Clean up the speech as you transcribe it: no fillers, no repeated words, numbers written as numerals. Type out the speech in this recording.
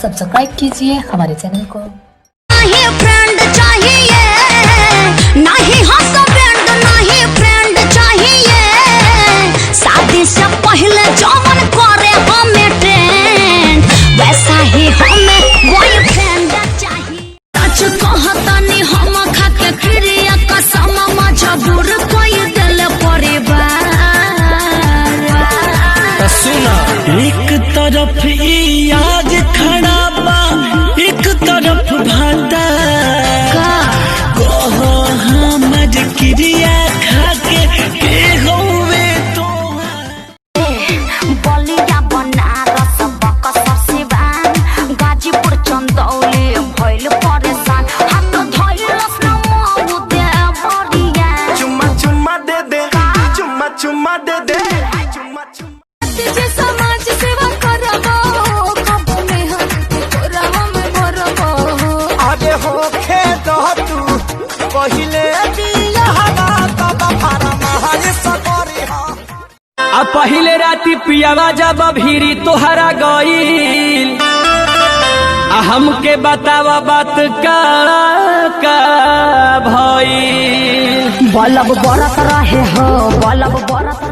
Subscribe कीजिए हमारे channel को। नहीं फ्रेंड चाहिए, नहीं हस्बैंड, नहीं फ्रेंड चाहिए, शादी से पहले जौन करे हमें ट्रेंड, वैसा ही हमें बॉयफ्रेंड चाहिए। सच कहतनी हम खाके क्रिया कसम मजबूर कोई दिल परिवार। सुना एक तरफ याद खड़ा बा, एक तरफ भाता कहो हमर क्रिया खाके के होवे तो बलिया बनारस बक्सर सिवान गाजीपुर चंदौली भइल परेशान, हाथ धइलस न मऊ दे बरिया। चुम्मा चुम्मा दे दे, चुम्मा चुम्मा दे दे, चुम्मा चुम्मा तुझे समाज सेवा करबो, कब में हम तोरा में भरबो। आगे हो खेत तू पहिले दिया हवा तब फारम हरे सकरी हा। आ पहिले राती पियावा जब भीरी तोहरा गईल, आ हमके बतावा बात का भईल। बलब बरत रहे हो, बलब बरत